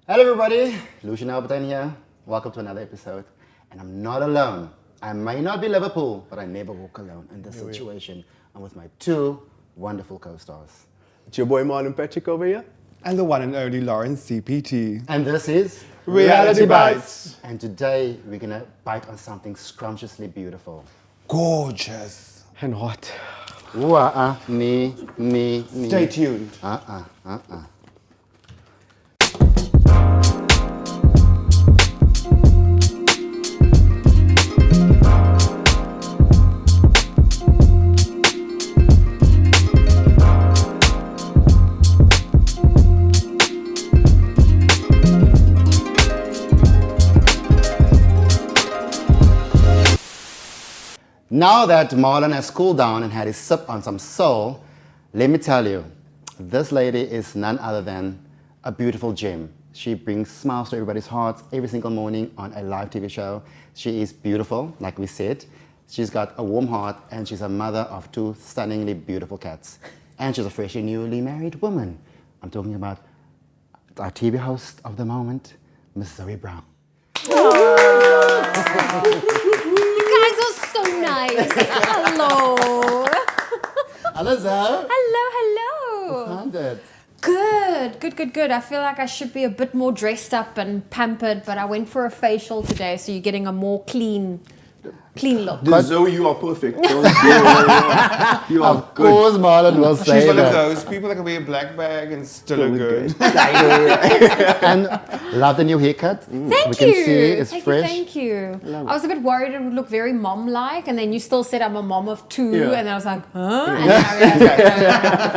Hello everybody, Lucian Albertine here. Welcome to another episode. And I'm not alone. I may not be Liverpool, but I never walk alone in this situation. I'm with my two wonderful co-stars. It's your boy Marlon Patrick over here. And the one and only Lawrence CPT. And this is Reality Bites. And today we're gonna bite on something scrumptiously beautiful. Gorgeous. And hot. Stay tuned. Now that Marlon has cooled down and had his sip on some soul, let me tell you, this lady is none other than a beautiful gem. She brings smiles to everybody's hearts every single morning on a live TV show. She is beautiful, like we said. She's got a warm heart and she's a mother of two stunningly beautiful cats. And she's a freshly newly married woman. I'm talking about our TV host of the moment, Miss Zoe Brown. So nice. Hello. Hello, Zoe. Hello. Found it. Good. I feel like I should be a bit more dressed up and pampered, but I went for a facial today, so you're getting a more clean look. Zoe, you are perfect. You are Of course, Marlon will say She's one of that. those people that can wear a black bag and still look good. And love the new haircut. Thank we can you. see it's fresh. Thank you. I was a bit worried it would look very mom-like, and then you still said I'm a mom of two, Yeah. and then I was like, huh? And then I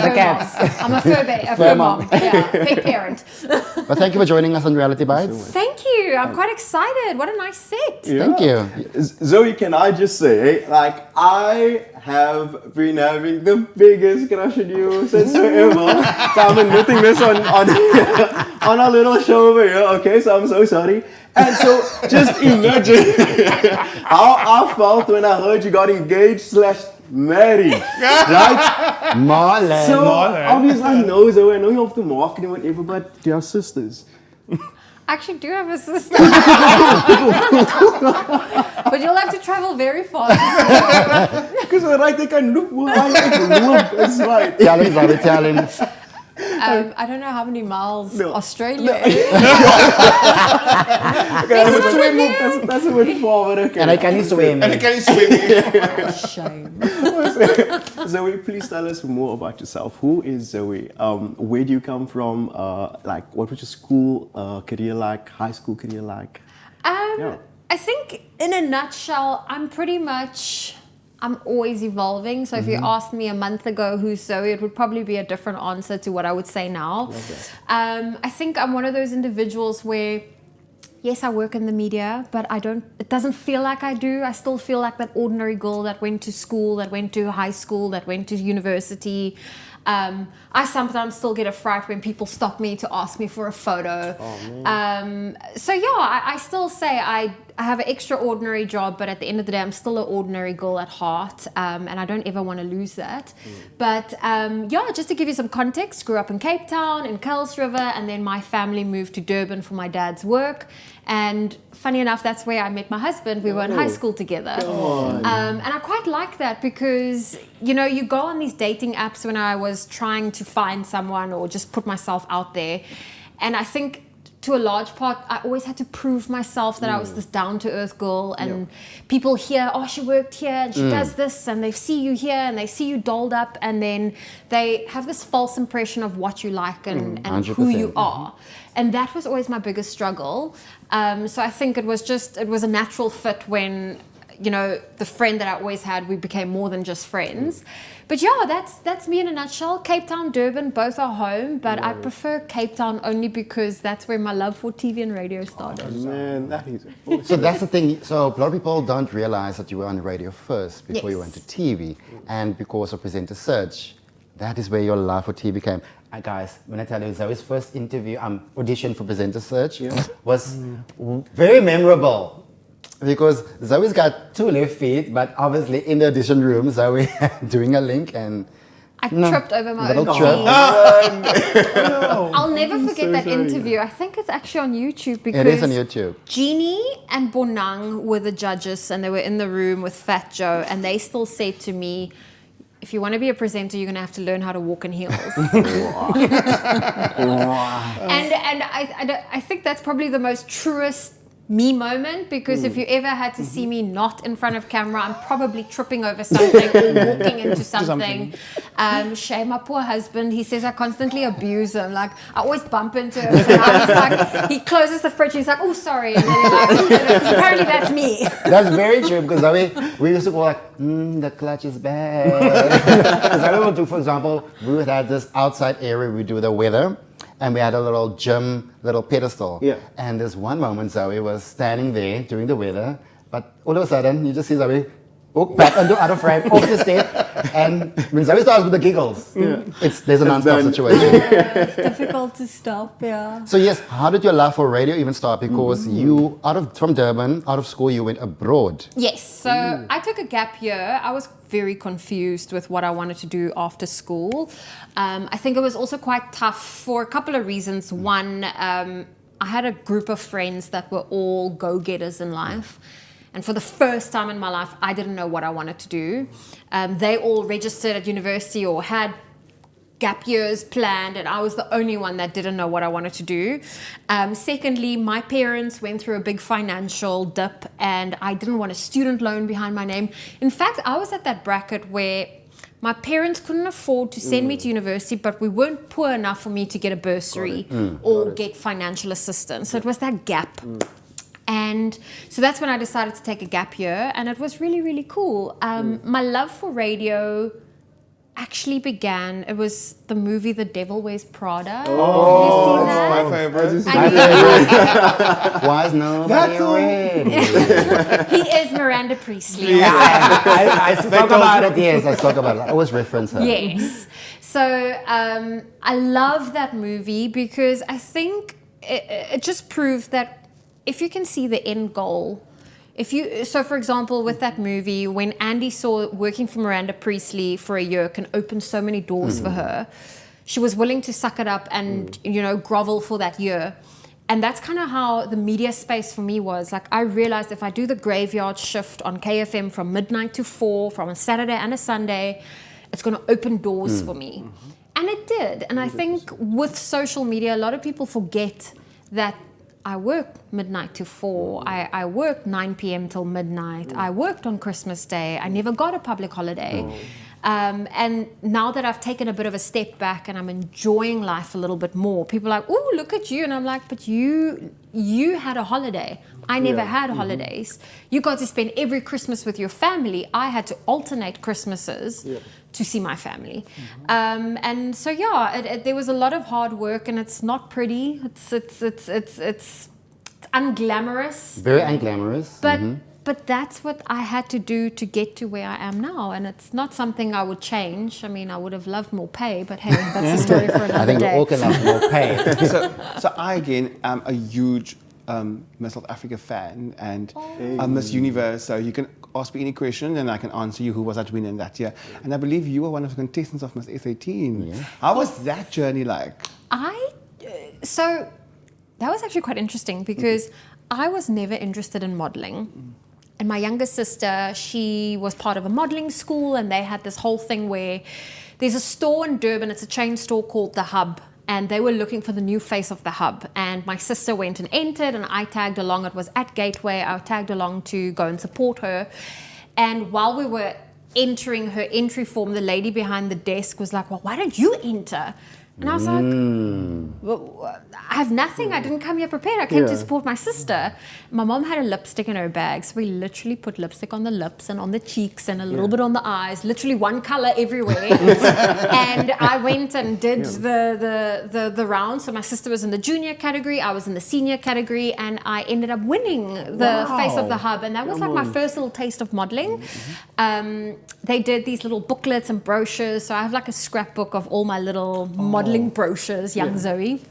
realized I'm a fur mom. Yeah, big parent. But thank you for joining us on Reality Bites. Thank you. I'm quite excited. What a nice set. Thank you. Zoe, can I just say, like, I have been having the biggest crush on you since forever. So I'm admitting this on our little show over here, okay? So I'm so sorry. And so just imagine how I felt when I heard you got engaged/married, right? Marlon. So obviously I know Zoe, I know you have to market and whatever, but they are sisters. I actually do have a sister. But you'll have to travel very far. Because right, they can look more like it's right. Tell him, Zoe, tell him. I don't know how many miles Australia is. That's a bit forward, okay. And I can swim. And can you swim? Shame. Zoe, please tell us more about yourself. Who is Zoe? Where do you come from? Like, what was your school career like? High school career like? Yeah. I think in a nutshell, I'm always evolving. So if you asked me a month ago who's Zoe, it would probably be a different answer to what I would say now. Okay. I think I'm one of those individuals where, yes, I work in the media, but it doesn't feel like I do. I still feel like that ordinary girl that went to school, that went to high school, that went to university. I sometimes still get a fright when people stop me to ask me for a photo. So yeah, I still say I have an extraordinary job, but at the end of the day, I'm still an ordinary girl at heart, and I don't ever want to lose that. But yeah, just to give you some context, grew up in Cape Town, in Kuils River, and then my family moved to Durban for my dad's work. And funny enough, that's where I met my husband. We were in high school together. And I quite like that because, you know, you go on these dating apps when I was trying to find someone or just put myself out there. And I think to a large part, I always had to prove myself that I was this down-to-earth girl. And people hear, oh, she worked here and she does this. And they see you here and they see you dolled up. And then they have this false impression of what you like and who you are. And that was always my biggest struggle. So I think it was a natural fit when, you know, the friend that I always had, we became more than just friends. But yeah, that's me in a nutshell. Cape Town, Durban, both are home, but I prefer Cape Town only because that's where my love for TV and radio started. Man, that is So that's the thing. So a lot of people don't realize that you were on the radio first before you Yes. went to TV. And because of Presenter Search, that is where your love for TV came. Guys, when I tell you Zoe's first interview, audition for Presenter Search was very memorable. Because Zoe's got two left feet, but obviously in the audition room, Zoe doing a link and I tripped over my Little own trip. feet. I'll never forget so that sorry. interview. I think it's actually on YouTube because It is on YouTube. Jeannie and Bonang were the judges, and they were in the room with Fat Joe, and they still said to me, if you want to be a presenter, you're going to have to learn how to walk in heels. and I think that's probably the most truest me moment, because if you ever had to see me not in front of camera, I'm probably tripping over something or walking into something. Shame my poor husband. He says I constantly abuse him. Like, I always bump into him. So I was like, he closes the fridge and he's like, oh, sorry. And then he's like, because apparently that's me. That's very true, because we used to go like, the clutch is bad. Because I would do, for example, we would have this outside area we do the weather, and we had a little gym, little pedestal. Yeah. And this one moment, Zoe was standing there doing the weather, but all of a sudden, you just see Zoe walk back into out of frame, off the step, and when Zoe starts with the giggles, there's a non-stop done. situation. It's difficult to stop, yeah. So yes, how did your love for radio even start? Because you, from Durban, out of school, you went abroad. Yes, so I took a gap year. I was very confused with what I wanted to do after school. I think it was also quite tough for a couple of reasons. One, I had a group of friends that were all go-getters in life. And for the first time in my life, I didn't know what I wanted to do. They all registered at university or had gap years planned, and I was the only one that didn't know what I wanted to do. Secondly, my parents went through a big financial dip, and I didn't want a student loan behind my name. In fact, I was at that bracket where my parents couldn't afford to send me to university, but we weren't poor enough for me to get a bursary or get financial assistance. So it was that gap. And so that's when I decided to take a gap year, and it was really, really cool. My love for radio actually began, it was the movie The Devil Wears Prada. Oh, Have you seen it's that? my favorite. And Why is nobody ready? he is Miranda Priestley. I spoke about it, yes, I spoke about it. I always reference her. Yes. So I love that movie because I think it just proves that if you can see the end goal, so for example, with that movie, when Andy saw working for Miranda Priestley for a year can open so many doors for her, she was willing to suck it up and, grovel for that year. And that's kind of how the media space for me was. Like, I realized if I do the graveyard shift on KFM from midnight to 4, from a Saturday and a Sunday, it's going to open doors for me. And it did. And I think with social media, a lot of people forget that I worked midnight to 4. I worked 9 p.m. till midnight. I worked on Christmas Day. I never got a public holiday. And now that I've taken a bit of a step back and I'm enjoying life a little bit more, people are like, "Ooh, look at you." And I'm like, "But you had a holiday. I never had holidays. You got to spend every Christmas with your family. I had to alternate Christmases to see my family." And so there was a lot of hard work, and it's not pretty. It's unglamorous. Very unglamorous. But that's what I had to do to get to where I am now, and it's not something I would change. I mean, I would have loved more pay, but hey, that's a story for another I think we day. all can have more pay. So I again am a huge Miss South Africa fan and Miss Universe. So you can ask me any question and I can answer you who was that winner in that year. And I believe you were one of the contestants of Miss S18. Yeah. How was that journey like? So that was actually quite interesting because I was never interested in modeling. And my younger sister, she was part of a modeling school, and they had this whole thing where there's a store in Durban, it's a chain store called The Hub, and they were looking for the new face of The Hub. And my sister went and entered, and I tagged along. It was at Gateway. I tagged along to go and support her. And while we were entering her entry form, the lady behind the desk was like, "Well, why don't you enter?" And I was like, well, I have nothing. I didn't come here prepared. I came to support my sister. My mom had a lipstick in her bag, so we literally put lipstick on the lips and on the cheeks and a little bit on the eyes, literally one color everywhere. And I went and did the round. So my sister was in the junior category, I was in the senior category, and I ended up winning the face of the Hub. And that was like my first little taste of modeling. They did these little booklets and brochures. So I have like a scrapbook of all my little modeling brochures, young Zoe.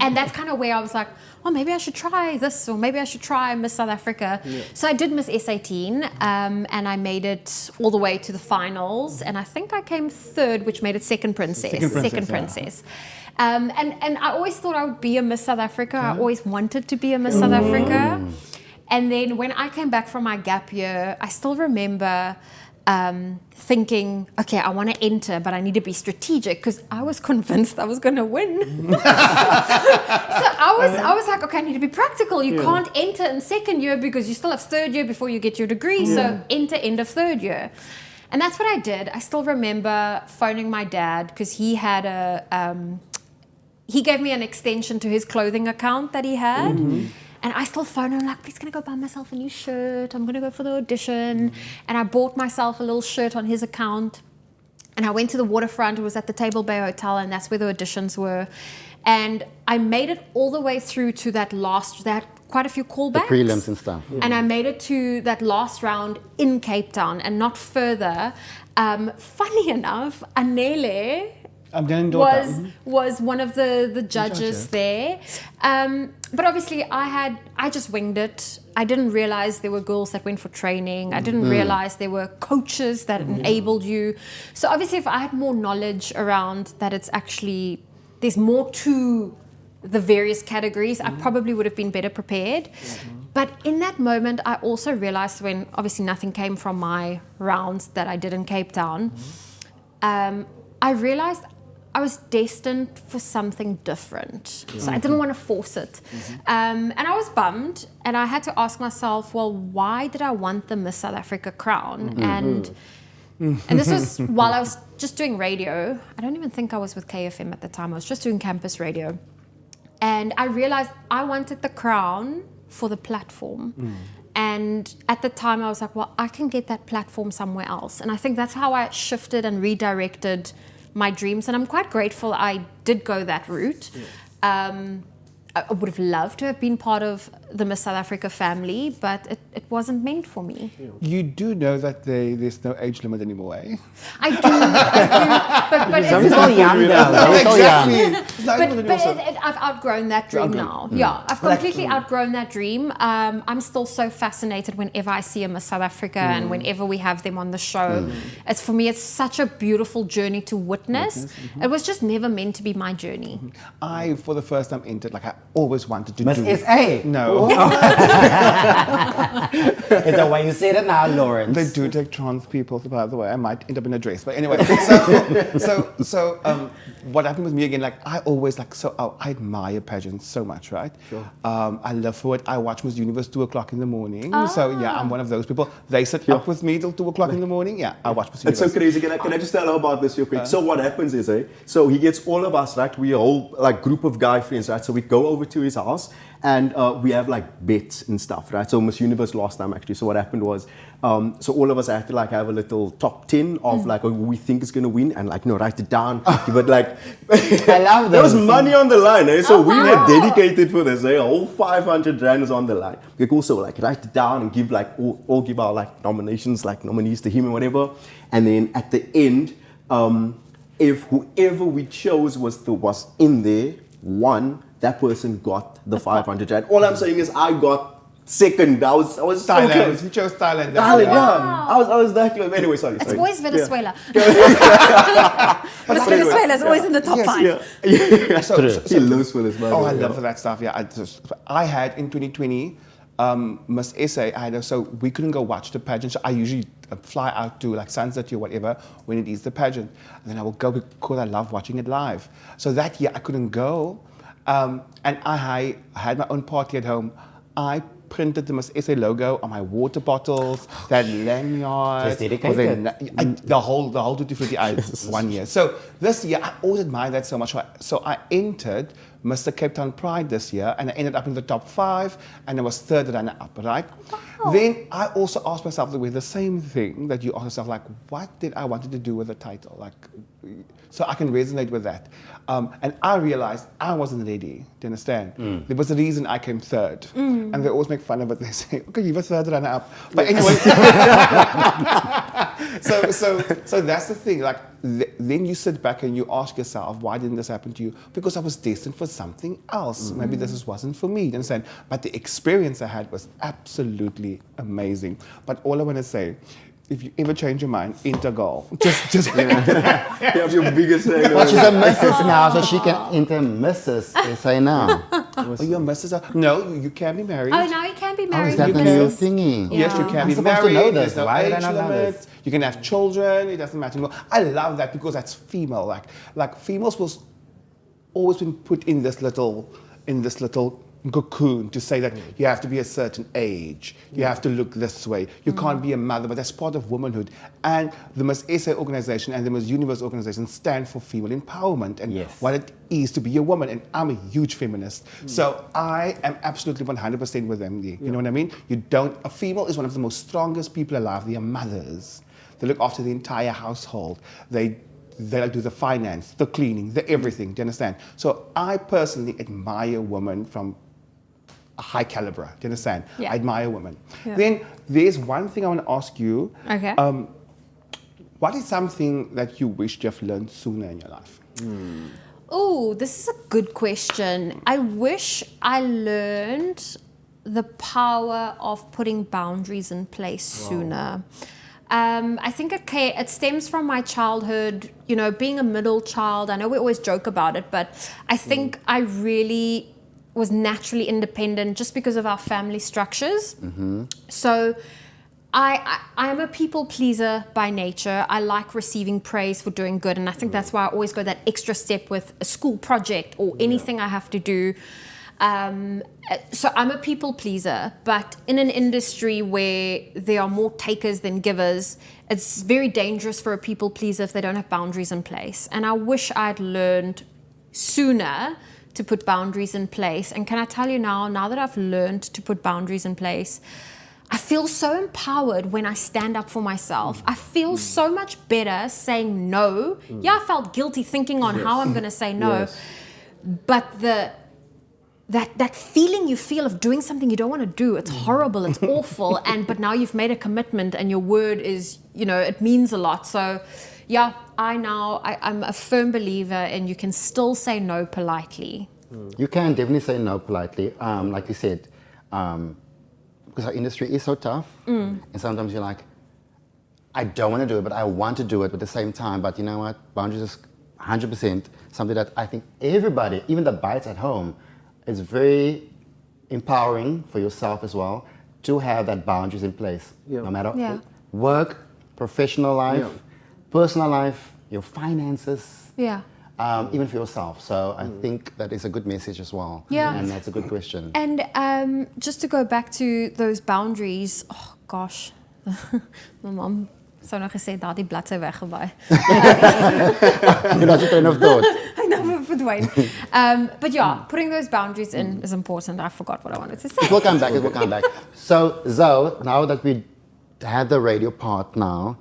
And that's kind of where I was like, oh, maybe I should try this, or maybe I should try Miss South Africa. So I did Miss S18, and I made it all the way to the finals, and I think I came third, which made it second princess. And I always thought I would be a Miss South Africa. I always wanted to be a Miss South Africa. And then when I came back from my gap year, I still remember thinking, okay, I want to enter, but I need to be strategic, because I was convinced I was going to win. So I was like, okay, I need to be practical. You can't enter in second year because you still have third year before you get your degree. So enter end of third year. And that's what I did. I still remember phoning my dad, because he had he gave me an extension to his clothing account that he had. And I still phone him, like, please, can I go buy myself a new shirt? I'm going to go for the audition. And I bought myself a little shirt on his account. And I went to the waterfront. It was at the Table Bay Hotel, and that's where the auditions were. And I made it all the way through to that quite a few callbacks. The prelims and stuff. And I made it to that last round in Cape Town and not further. Funny enough, Anele was one of the judges there. But obviously I just winged it. I didn't realize there were girls that went for training. I didn't realize there were coaches that enabled you. So obviously if I had more knowledge around that, it's actually, there's more to the various categories, I probably would have been better prepared. But in that moment, I also realized, when obviously nothing came from my rounds that I did in Cape Town, I realized I was destined for something different. So I didn't want to force it. And I was bummed, and I had to ask myself, well, why did I want the Miss South Africa crown? And this was while I was just doing radio. I don't even think I was with KFM at the time. I was just doing campus radio. And I realized I wanted the crown for the platform. And at the time I was like, well, I can get that platform somewhere else. And I think that's how I shifted and redirected my dreams. And I'm quite grateful I did go that route. I would have loved to have been part of the Miss South Africa family, but it wasn't meant for me. You do know that there's no age limit anymore, eh? I do. But They're it's so young though. They're so young. I've outgrown that dream now. Yeah, I've completely outgrown that dream. I'm still so fascinated whenever I see a Miss South Africa and whenever we have them on the show. It's, for me, it's such a beautiful journey to witness. It was just never meant to be my journey. I, for the first time, entered, like I always wanted to Miss do. SA. No. It's the way you say it now, Lawrence. They do take trans people, by the way. I might end up in a dress. But anyway, so what happened with me again, like I always I admire pageants so much, right? Sure. I love for it. I watch Miss Universe 2 o'clock in the morning. So yeah, I'm one of those people. They sit up with me till 2 o'clock in the morning. Yeah, I watch Miss Universe. It's so crazy. Can I just tell her about this real quick? So what happens is, so he gets all of us, right? We a whole like group of guy friends, right? So we go over to his house and we have like bets and stuff, right? So Miss Universe last time actually. So what happened was, so all of us had to like have a little top 10 of like who we think is gonna win, and like write it down. But like, I love there was money on the line, So we wow. were dedicated for this. A whole 500 rand is on the line. We could also like write it down and give like all give our like nominations, like nominees to him and whatever. And then at the end, if whoever we chose was in there won, that person got the 500 rand. All I'm saying is I got second. I was so Thailand. close. You chose Thailand. Thailand, Wow. I was that close. Anyway, sorry. It's always Venezuela. Miss anyway, Venezuela is always in the top Yes, 5. Yeah. So, He lives for this man. I love for that stuff. Yeah, I had in 2020 Miss SA. So we couldn't go watch the pageant. So I usually fly out to like Sun City or whatever when it is the pageant, and then I will go because I love watching it live. So that year I couldn't go, and I had my own party at home. I printed the Miss SA logo on my water bottles, that lanyard, Just dedicated. the whole Tutti Frutti I 1 year. So this year I always admired that so much. So I entered Mr. Cape Town Pride this year, and I ended up in the top 5, and I was third runner up, right? Wow. Then I also asked myself the same thing that you asked yourself, like, what did I wanted to do with the title? Like, so I can resonate with that. And I realized I wasn't ready, do you understand? There was a reason I came third. And they always make fun of it. They say, okay, you were third runner up. But anyway, So that's the thing. Like then you sit back and you ask yourself, why didn't this happen to you? Because I was destined for something else. Maybe this wasn't for me. You understand? But the experience I had was absolutely amazing. But all I want to say, if you ever change your mind, enter girl. Just You have your biggest ego. Well, she's a Mrs. now, so she can enter Mrs. SA now. Oh, you're Mrs. No, you can be married. Oh, now you can be Oh, married. is that the Mrs. new thingy? Yes, you Yeah. can I'm be supposed to married. know this. There's no Why did I age not know limit. this? You can have children. It doesn't matter. I love that because that's female. Like females was always been put in this little cocoon to say that you have to be a certain age, you have to look this way, you can't be a mother, but that's part of womanhood. And the Miss SA organization and the Miss Universe organization stand for female empowerment and Yes. what it is to be a woman. And I'm a huge feminist, so I am absolutely 100% with them. You know what I mean? A female is one of the most strongest people alive. They are mothers. They look after the entire household. They like do the finance, the cleaning, the everything. Do you understand? So I personally admire women from a high caliber. Do you understand? Yeah. I admire women. Yeah. Then there's one thing I want to ask you. Okay. What is something that you wished you have learned sooner in your life? Oh, this is a good question. I wish I learned the power of putting boundaries in place sooner. I think it stems from my childhood, being a middle child. I know we always joke about it, but I think I really was naturally independent just because of our family structures. So I am a people pleaser by nature. I like receiving praise for doing good, and I think that's why I always go that extra step with a school project or anything I have to do. So I'm a people pleaser, but in an industry where there are more takers than givers, it's very dangerous for a people pleaser if they don't have boundaries in place. And I wish I'd learned sooner to put boundaries in place. And can I tell you now that I've learned to put boundaries in place, I feel so empowered when I stand up for myself. I feel so much better saying no. Yeah, I felt guilty thinking on how I'm going to say no. Yes. But that feeling you feel of doing something you don't want to do, it's horrible, it's awful. But now you've made a commitment and your word is, it means a lot. So yeah, I'm a firm believer in you can still say no politely. You can definitely say no politely. Like you said, because our industry is so tough, and sometimes you're like, I don't want to do it, but I want to do it at the same time. But you know what? Boundaries is 100% something that I think everybody, even the bites at home, is very empowering for yourself as well to have that boundaries in place. Yeah. No matter Yeah. work, professional life, Yeah. personal life, your finances. Yeah. Even for yourself. So I think that is a good message as well. Yeah. And that's a good question. And just to go back to those boundaries, oh gosh, my mom sou nou gesê daardie bladsy weggewaai. That's a train of thought. I never verdwyn. But yeah, putting those boundaries in is important. I forgot what I wanted to say. It will come back, it will come back. So Zoe, now that we had the radio part now,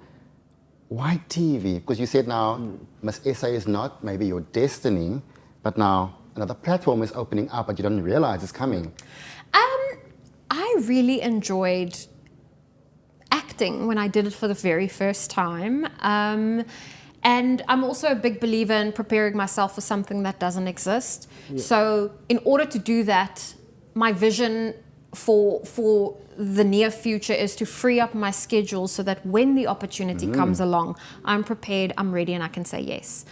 why TV? Because you said now Miss SA is not maybe your destiny, but now another platform is opening up, but you don't realize it's coming. I really enjoyed acting when I did it for the very first time. And I'm also a big believer in preparing myself for something that doesn't exist. Yeah. So in order to do that, my vision for the near future is to free up my schedule so that when the opportunity comes along, I'm prepared, I'm ready, and I can say yes.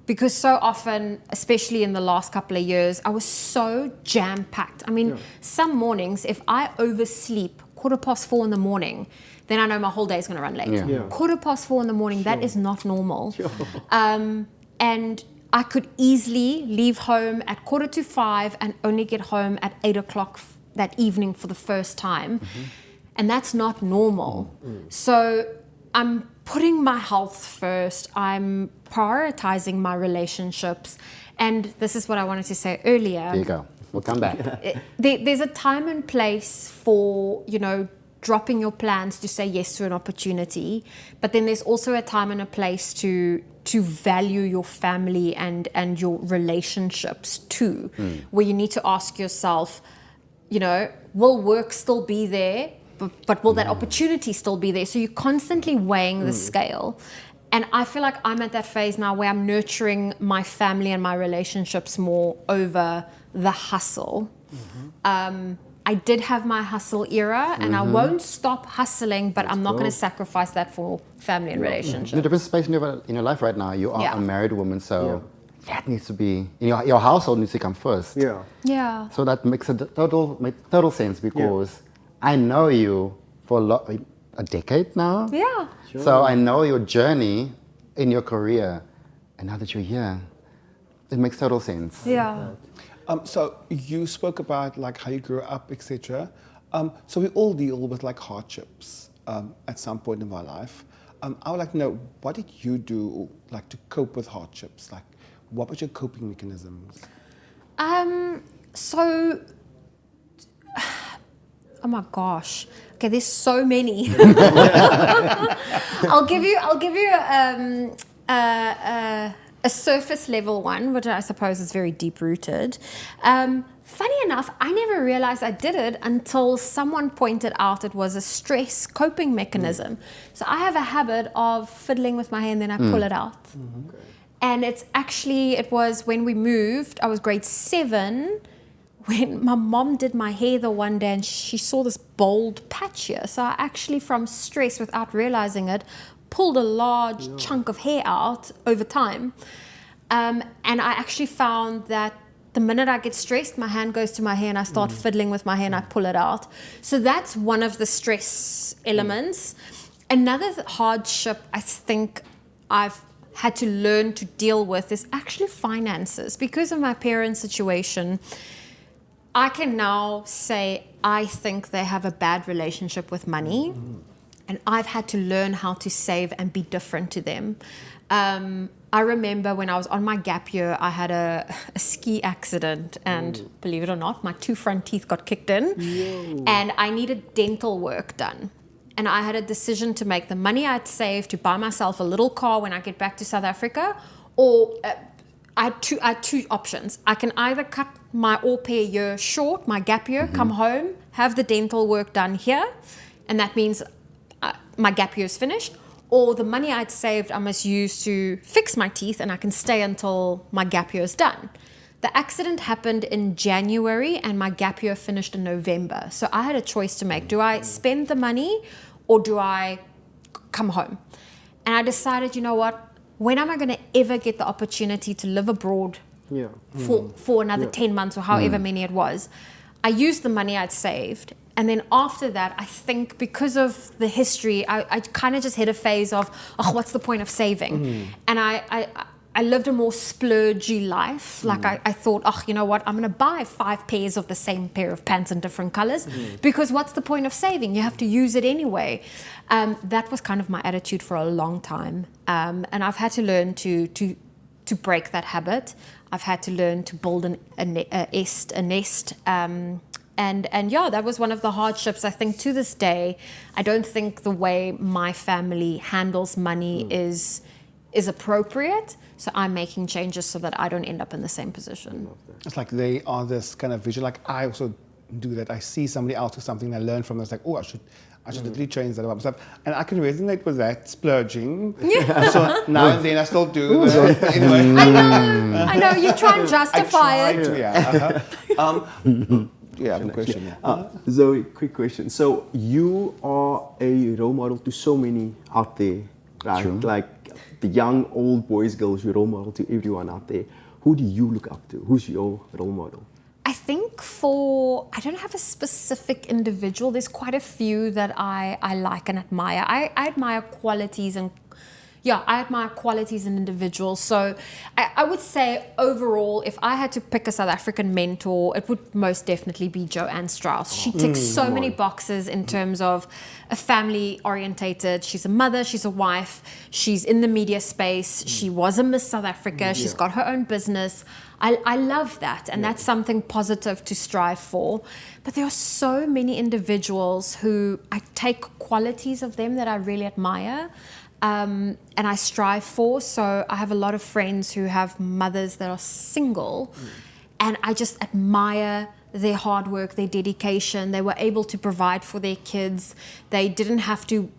Because so often, especially in the last couple of years, I was so jam-packed. I mean, some mornings, if I oversleep 4:15 in the morning, then I know my whole day is going to run late. 4:15 in the morning, that is not normal. And I could easily leave home at 4:45 and only get home at 8 o'clock that evening for the first time. And that's not normal. So I'm putting my health first. I'm prioritizing my relationships. And this is what I wanted to say earlier. There you go. We'll come back. There's a time and place for, dropping your plans to say yes to an opportunity. But then there's also a time and a place to value your family and your relationships too, where you need to ask yourself, will work still be there but will that opportunity still be there? So you're constantly weighing the scale. And I feel like I'm at that phase now where I'm nurturing my family and my relationships more over the hustle. I did have my hustle era, and I won't stop hustling, but I'm not going to sacrifice that for family and relationships. In a different space in your life right now. You are Yeah. a married woman, so that needs to be, your household needs to come first. Yeah. Yeah. So that makes total sense, because I know you for a decade now. Yeah. So I know your journey in your career, and now that you're here, it makes total sense. Yeah. So you spoke about like how you grew up, etc. So we all deal with like hardships at some point in our life. I would like to know, what did you do like to cope with hardships? Like, what was your coping mechanisms? So, oh my gosh. Okay, there's so many. I'll give you a surface level one, which I suppose is very deep rooted. Funny enough, I never realized I did it until someone pointed out it was a stress coping mechanism. So I have a habit of fiddling with my hair and then I pull it out. And it was when we moved, I was grade 7, when my mom did my hair the one day and she saw this bold patch here. So I actually, from stress, without realizing it, pulled a large chunk of hair out over time. And I actually found that the minute I get stressed, my hand goes to my hair and I start fiddling with my hair and I pull it out. So that's one of the stress elements. Another hardship I think I've had to learn to deal with is actually finances. Because of my parents' situation, I can now say I think they have a bad relationship with money. And I've had to learn how to save and be different to them. I remember when I was on my gap year, I had a ski accident, and believe it or not, my 2 front teeth got kicked in, and I needed dental work done. And I had a decision to make. The money I'd saved to buy myself a little car when I get back to South Africa, or I had two options. I can either cut my au pair year short, my gap year, come home, have the dental work done here, and that means my gap year is finished, or the money I'd saved I must use to fix my teeth and I can stay until my gap year is done. The accident happened in January and my gap year finished in November. So I had a choice to make. Do I spend the money or do I come home? And I decided, you know what? When am I going to ever get the opportunity to live abroad for another 10 months or however many it was? I used the money I'd saved. And then after that, I think because of the history, I kind of just hit a phase of, what's the point of saving? And I lived a more splurgy life. Like I thought, you know what? I'm going to buy 5 pairs of the same pair of pants in different colors because what's the point of saving? You have to use it anyway. That was kind of my attitude for a long time. And I've had to learn to break that habit. I've had to learn to build a nest. And yeah, that was one of the hardships. I think to this day, I don't think the way my family handles money is appropriate. So I'm making changes so that I don't end up in the same position. It's like they are this kind of vision. Like I also do that. I see somebody else do something and I learn from them. It's like, I should literally change that about myself. And I can resonate with that, splurging. Yeah. So now and then I still do. Anyway. I know. You try and justify it. Good question. Zoe, quick question. So you are a role model to so many out there, right? True. Like the young, old boys, girls, you're a role model to everyone out there. Who do you look up to? Who's your role model? I think I don't have a specific individual. There's quite a few that I like and admire. I admire qualities and I admire qualities in individuals. So I would say overall, if I had to pick a South African mentor, it would most definitely be Joanne Strauss. She ticks so many boxes in terms of a family orientated. She's a mother, she's a wife, she's in the media space, she was a Miss South Africa, she's got her own business. I love that, and that's something positive to strive for. But there are so many individuals who I take qualities of them that I really admire. And I strive for. So I have a lot of friends who have mothers that are single, and I just admire their hard work, their dedication. They were able to provide for their kids. They didn't have to.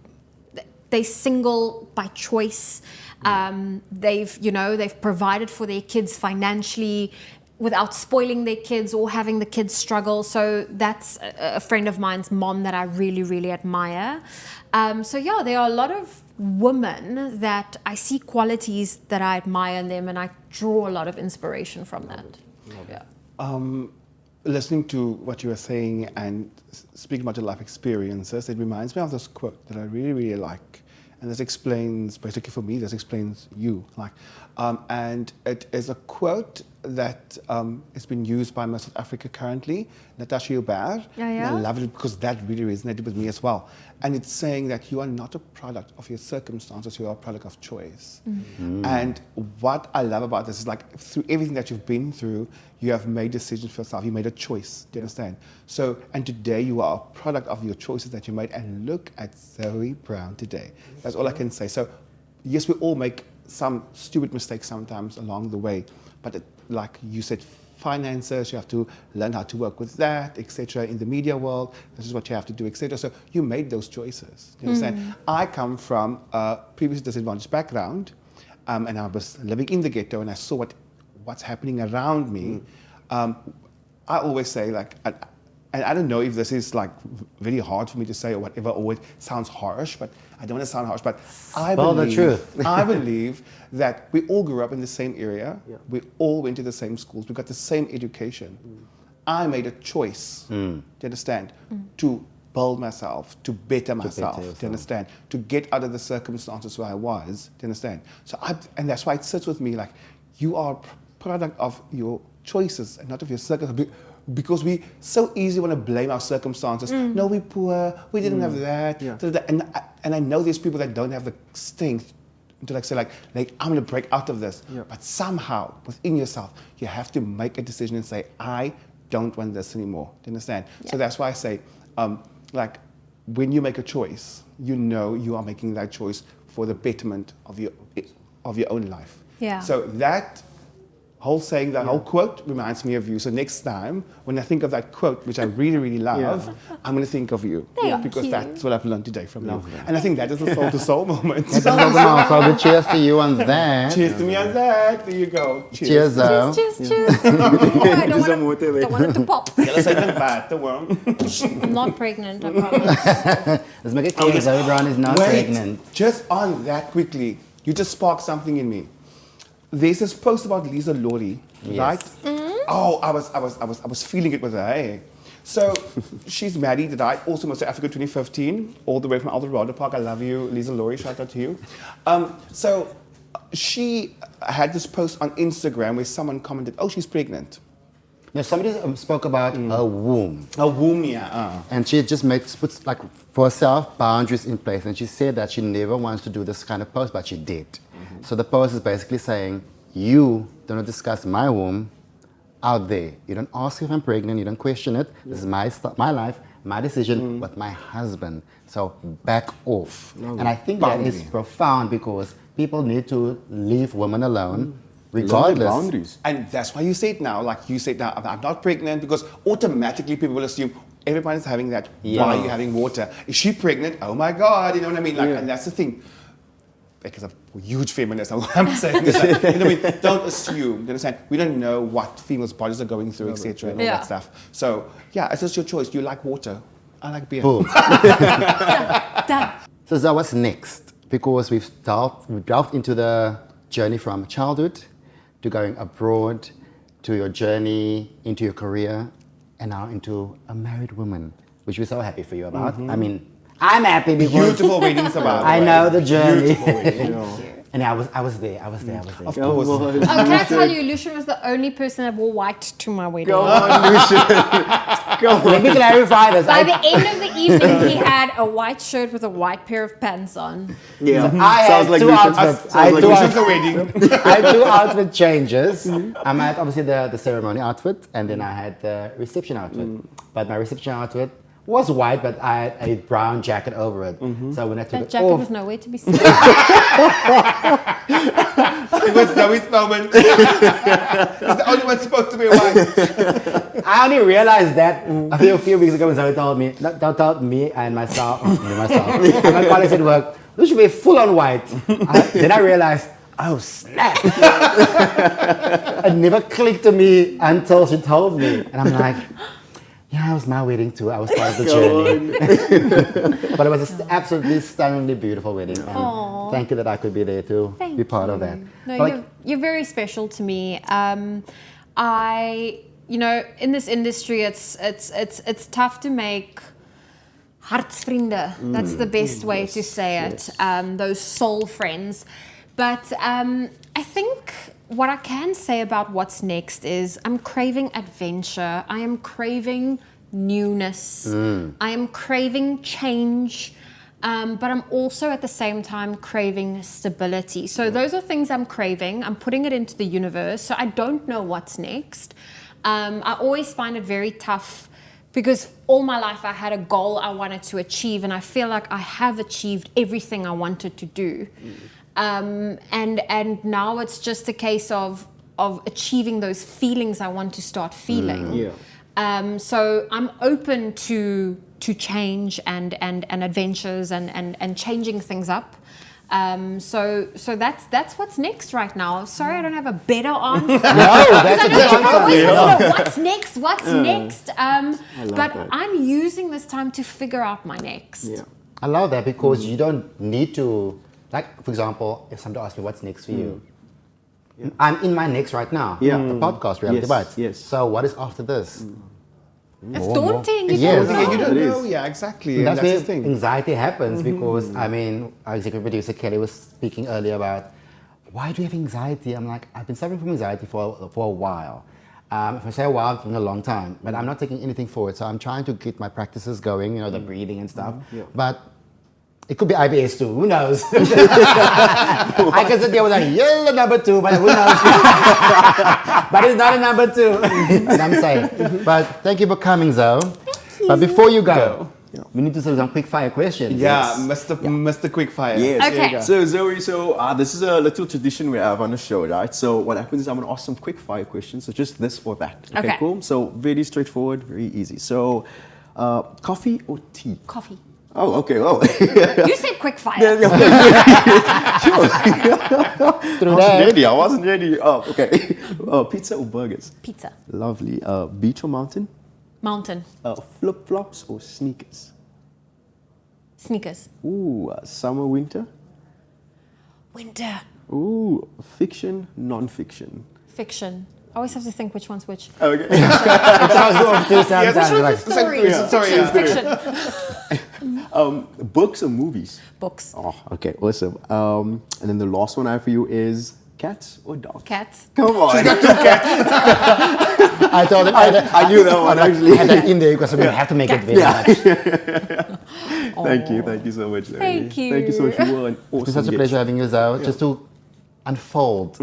They single by choice. They've provided for their kids financially without spoiling their kids or having the kids struggle. So that's a friend of mine's mom that I really, really admire. There are a lot of women that I see qualities that I admire in them, and I draw a lot of inspiration from that. Yeah. Listening to what you were saying and speaking about your life experiences, it reminds me of this quote that I really, really like. And this explains, basically for me, this explains you. And it is a quote that has been used by most of Africa currently, Natasha Joubert. And I love it because that really resonated with me as well. And it's saying that you are not a product of your circumstances, you are a product of choice. Mm-hmm. And what I love about this is through everything that you've been through, you have made decisions for yourself. You made a choice, do you understand? So, and today you are a product of your choices that you made. And look at Zoe Brown today. That's all I can say. So, yes, we all make some stupid mistakes sometimes along the way. But like you said, finances, you have to learn how to work with that, etc. In the media world, this is what you have to do, etc. So you made those choices. You understand? I come from a previously disadvantaged background, and I was living in the ghetto, and I saw what's happening around me. I always say, and I don't know if this is very hard for me to say or whatever, or it sounds harsh, but I don't want to sound harsh, but I believe that we all grew up in the same area. Yeah. We all went to the same schools. We got the same education. I made a choice, do you understand, to build myself, to better myself, do you understand, to get out of the circumstances where I was, do you understand? So and that's why it sits with me you are a product of your choices and not of your circumstances. Because we so easily want to blame our circumstances. No, we're poor, we didn't have that. Yeah. And I know there's people that don't have the strength to say I'm going to break out of this. Yeah. But somehow, within yourself, you have to make a decision and say, I don't want this anymore. Do you understand? Yeah. So that's why I say, when you make a choice, you know you are making that choice for the betterment of your own life. Yeah. So that whole saying, that whole quote reminds me of you. So next time, when I think of that quote, which I really, really love, I'm going to think of you. Because that's what I've learned today from you. And I think that is a soul-to-soul moment. So cheers to you on that. Cheers to me on that. There you go. Cheers, Zoe. Cheers. I don't want it to pop. I'm not pregnant, I promise. Let's make it clear, Zoe Brown is not pregnant. Just on that quickly, you just sparked something in me. There's this post about Lisa Laurie, right? Mm-hmm. Oh, I was feeling it with her. Hey? So she's married, right? Also moved to Africa 2015, all the way from Eldorado Park. I love you, Lisa Laurie. Shout out to you. So she had this post on Instagram where someone commented, "Oh, she's pregnant." Now somebody spoke about a womb. A womb, yeah. And she just puts for herself boundaries in place. And she said that she never wants to do this kind of post, but she did. Mm-hmm. So the post is basically saying, you don't discuss my womb out there. You don't ask if I'm pregnant. You don't question it. Yeah. This is my life, my decision with my husband. So back off. And I think that is profound because people need to leave women alone. Regardless. Boundaries. And that's why you say it now, I'm not pregnant, because automatically people will assume everybody's having that. Yeah. Why are you having water? Is she pregnant? Oh my God, you know what I mean? And that's the thing. Because I'm a huge feminist, I'm saying this. You know what I mean? Don't assume, you understand? We don't know what females' bodies are going through, etc. and all that stuff. So, it's just your choice. You like water. I like beer. Boom. So, Zoe, what's next? Because we've delved into the journey from childhood to going abroad, to your journey into your career, and now into a married woman, which we're so happy for you about. Mm-hmm. I mean, I'm happy because beautiful weddings about. I know the journey. And I was there. Of course. Can I tell you, Lucian was the only person that wore white to my wedding. Go on, Lucian. Go on. Let me clarify this. By the end of the evening, he had a white shirt with a white pair of pants on. Yeah. So I had two outfits. I had two outfit changes. I had obviously the ceremony outfit, and then I had the reception outfit. But my reception outfit was white, but I had a brown jacket over it. So when I took That it jacket off, was nowhere to be seen. It was Zoe's moment. It's the only one supposed to be white. I only realized that a few weeks ago when Zoe told me and myself, and my colleagues at work, this should be full on white. Then I realized, oh snap! It never clicked to me until she told me, and I'm like, yeah, it was my wedding too. I was part of the journey. But it was an absolutely stunningly beautiful wedding. And thank you that I could be there to be part of that. No, But you're very special to me. In this industry, it's tough to make hartsvrienden. That's the best way to say it. Those soul friends. But I think what I can say about what's next is I'm craving adventure. I am craving newness. I am craving change. But I'm also at the same time craving stability. So those are things I'm craving. I'm putting it into the universe. So I don't know what's next. I always find it very tough because all my life I had a goal I wanted to achieve, and I feel like I have achieved everything I wanted to do. And now it's just a case of achieving those feelings I want to start feeling. So I'm open to change and adventures and changing things up. So that's what's next right now. Sorry, I don't have a better answer. no, that's a good answer. What's next? What's next? But that. I'm using this time to figure out my next. Yeah. I love that because you don't need to, like, for example, if somebody asks me what's next for you, I'm in my next right now. Yeah. The podcast, Reality Yes, Bites. yes. So what is after this? It's daunting. Yes. don't Yeah, know. you don't It know. is. Yeah, exactly. And And that's that's where the thing. anxiety happens because, I mean, our executive producer Kelly was speaking earlier about why do you have anxiety? I'm like, I've been suffering from anxiety for a while. If I say a while, it's been a long time, but I'm not taking anything forward. So I'm trying to get my practices going, you know, the breathing and stuff. Yeah. But it could be IBS too. Who knows? I can sit there with a yellow number 2, but who knows? But it's not a number 2. And I'm saying. But thank you for coming, Zoe. But before you go, we need to do some quick fire questions. Yeah, Mr. Quickfire. Yes. Okay. There you go. So Zoe, this is a little tradition we have on the show, right? So what happens is I'm gonna ask some quick fire questions. So just this or that. Okay. Cool. So very straightforward, very easy. So, coffee or tea? Coffee. Oh, okay. Oh. You said quick fire. I wasn't ready. Oh, okay. Pizza or burgers? Pizza. Lovely. Beach or mountain? Mountain. Flip flops or sneakers? Sneakers. Ooh, summer, winter. Winter. Ooh, fiction, non-fiction. Fiction. I always have to think which one's which. Okay. Story. Fiction. Books or movies? Books. Oh, okay, awesome. And then the last one I have for you is cats or dogs? Cats. Come on. I told him. I knew that one actually. And then in there, because we have to make it very much. Thank you so much. Zoe. Thank you. Thank you so much. You were an It's awesome been such a guest. pleasure having you, Zoe, just to unfold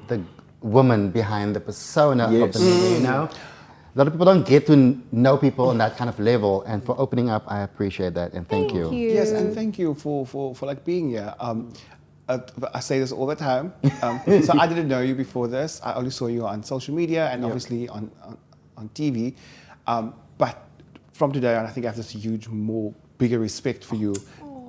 the woman behind the persona of Yes. the media, you know? A lot of people don't get to know people on that kind of level, and for opening up, I appreciate that, and thank you. Yes, and thank you for like being here. I say this all the time. So I didn't know you before this. I only saw you on social media and obviously on TV. But from today on, I think I have this bigger respect for you,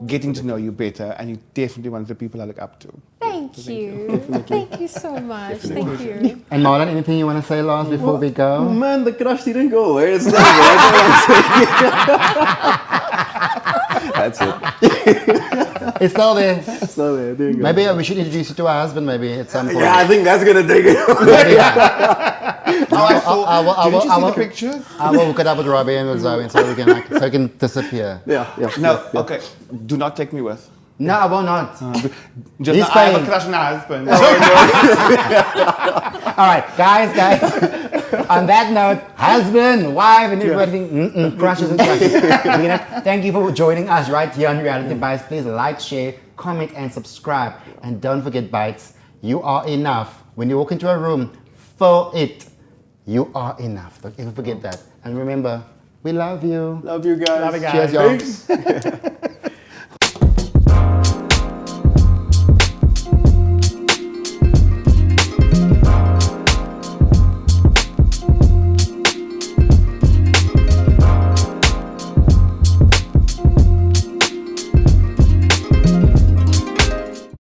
getting to know you better, and you're definitely one of the people I look up to. Thank you. Thank you so much. Thank you. And Marlon, anything you want to say last before we go? Man, the crush didn't go away. It's not That's it. It's still there. So there you go. Maybe we should introduce you to our husband, maybe at some point. Yeah, I think that's gonna take it. Didn't you see the pictures? I will hook it up with Robbie and with Zoe, so we can disappear. Yeah. No, okay. Do not take me with. No, I will not. Just He's I have paying. a crush on her husband. All right, guys. On that note, husband, wife, and everything, crushes and crushes. Thank you for joining us right here on Reality Bites. Please like, share, comment, and subscribe. And don't forget, Bites, you are enough. When you walk into a room, fill it. You are enough. Don't ever forget that. And remember, We love you. Love you guys. Love you guys. Cheers, y'all. Thanks.